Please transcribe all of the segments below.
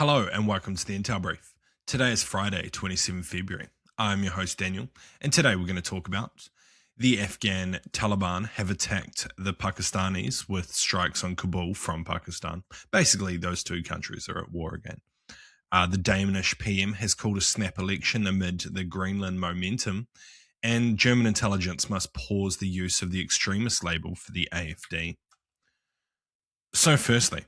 Hello and welcome to the Intel Brief. Today is Friday, 27 February. I'm your host Daniel, and today we're going to talk about the Afghan Taliban have attacked the Pakistanis with strikes on Kabul from Pakistan. Basically, those two countries are at war again. The Danish PM has called a snap election amid the Greenland momentum, and German intelligence must pause the use of the extremist label for the AfD. So firstly,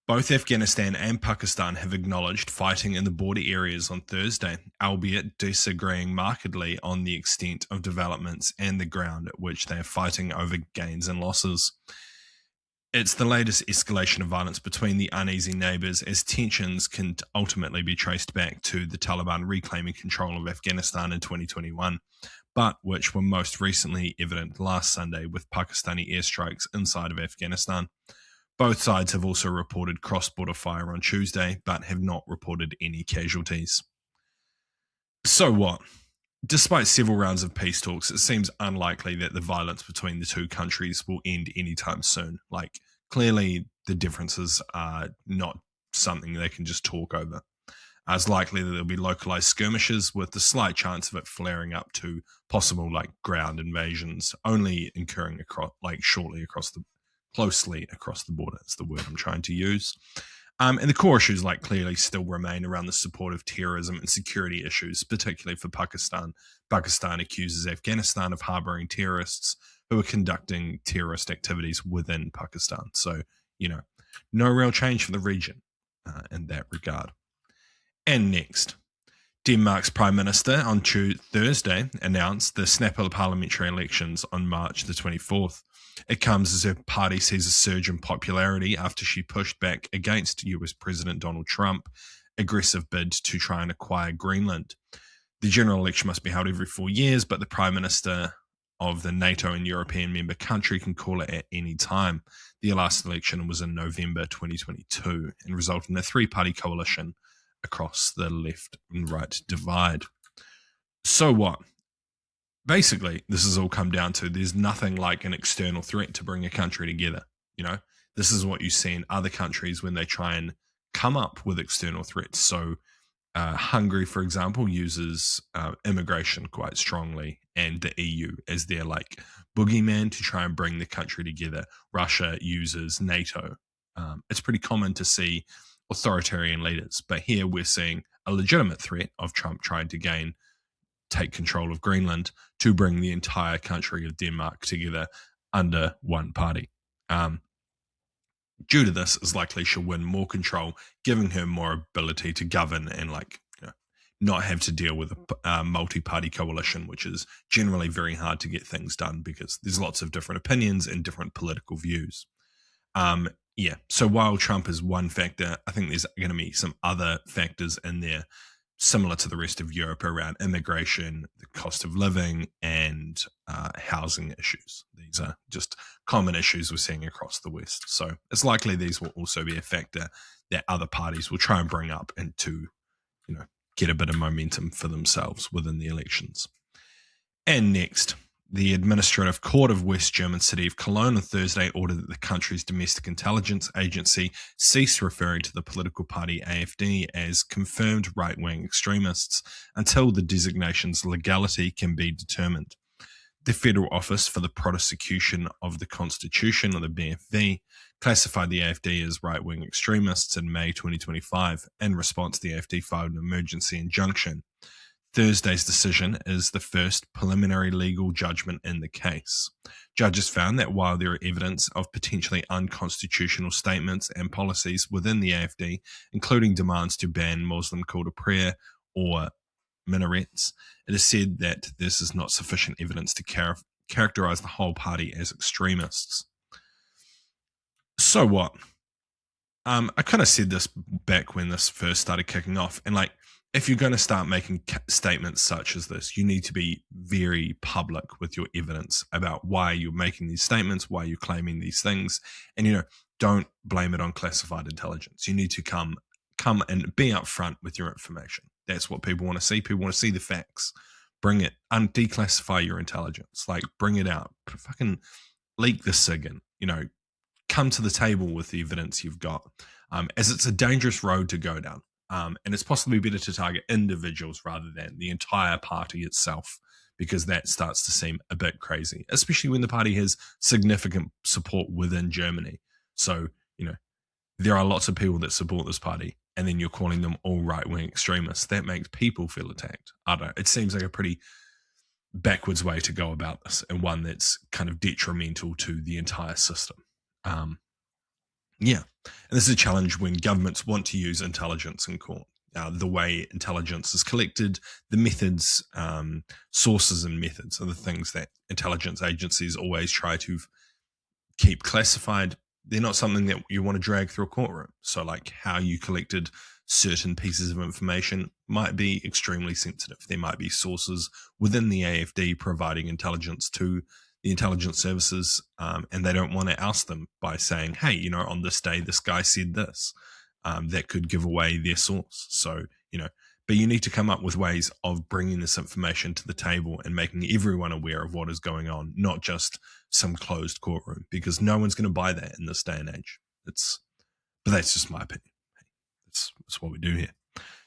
both Afghanistan and Pakistan have acknowledged fighting in the border areas on Thursday, albeit disagreeing markedly on the extent of developments and the ground at which they are fighting over gains and losses. It's the latest escalation of violence between the uneasy neighbours, as tensions can ultimately be traced back to the Taliban reclaiming control of Afghanistan in 2021, but which were most recently evident last Sunday with Pakistani airstrikes inside of Afghanistan. Both sides have also reported cross-border fire on Tuesday, but have not reported any casualties. So what? Despite several rounds of peace talks, it seems unlikely that the violence between the two countries will end anytime soon. Clearly, the differences are not something they can just talk over. It's likely that there'll be localized skirmishes with the slight chance of it flaring up to possible ground invasions, only occurring closely across the border is the word I'm trying to use. And the core issues clearly still remain around the support of terrorism and security issues, particularly for Pakistan. Pakistan accuses Afghanistan of harboring terrorists who are conducting terrorist activities within Pakistan. So, no real change for the region in that regard. And next, Denmark's Prime Minister on Thursday announced the snap of parliamentary elections on March the 24th. It comes as her party sees a surge in popularity after she pushed back against US President Donald Trump's aggressive bid to try and acquire Greenland. The general election must be held every 4 years, but the Prime Minister of the NATO and European member country can call it at any time. The last election was in November 2022 and resulted in a three-party coalition across the left and right divide. So what? Basically, this has all come down to there's nothing like an external threat to bring a country together. This is what you see in other countries when they try and come up with external threats. So Hungary, for example, uses immigration quite strongly and the EU as their boogeyman to try and bring the country together. Russia uses NATO. It's pretty common to see authoritarian leaders, but here we're seeing a legitimate threat of Trump trying to take control of Greenland to bring the entire country of Denmark together under one party. Due to this, it's likely she'll win more control, giving her more ability to govern and not have to deal with a multi-party coalition, which is generally very hard to get things done because there's lots of different opinions and different political views. So while Trump is one factor, I think there's going to be some other factors in there similar to the rest of Europe around immigration, the cost of living, and housing issues. These are just common issues we're seeing across the West. So it's likely these will also be a factor that other parties will try and bring up and to, get a bit of momentum for themselves within the elections. And next, the Administrative Court of West German city of Cologne on Thursday ordered that the country's domestic intelligence agency cease referring to the political party AfD as confirmed right-wing extremists until the designation's legality can be determined. The Federal Office for the Prosecution of the Constitution, or the BFV, classified the AfD as right-wing extremists in May 2025. In response, the AfD filed an emergency injunction. Thursday's decision is the first preliminary legal judgment in the case. Judges found that while there are evidence of potentially unconstitutional statements and policies within the AfD, including demands to ban Muslim call to prayer or minarets, it is said that this is not sufficient evidence to characterize the whole party as extremists. So what? I kind of said this back when this first started kicking off, and if you're going to start making statements such as this, you need to be very public with your evidence about why you're making these statements, why you're claiming these things, and don't blame it on classified intelligence. You need to come and be upfront with your information. That's what people want to see. People want to see the facts. Bring it, declassify your intelligence. Bring it out. Fucking leak the SIG in. come to the table with the evidence you've got, as it's a dangerous road to go down. And it's possibly better to target individuals rather than the entire party itself, because that starts to seem a bit crazy, especially when the party has significant support within Germany. So, there are lots of people that support this party, and then you're calling them all right-wing extremists. That makes people feel attacked. I don't know. It seems like a pretty backwards way to go about this, and one that's kind of detrimental to the entire system. Yeah. And this is a challenge when governments want to use intelligence in court. The way intelligence is collected, the methods, sources and methods are the things that intelligence agencies always try to keep classified. They're not something that you want to drag through a courtroom. So like how you collected certain pieces of information might be extremely sensitive. There might be sources within the AfD providing intelligence to the intelligence services, and they don't want to oust them by saying, hey, on this day, this guy said this. That could give away their source. So, but you need to come up with ways of bringing this information to the table and making everyone aware of what is going on, not just some closed courtroom, because no one's going to buy that in this day and age. But that's just my opinion. That's what we do here.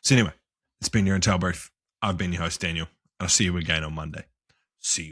So anyway, it's been your Intel Brief. I've been your host, Daniel, and I'll see you again on Monday. See you.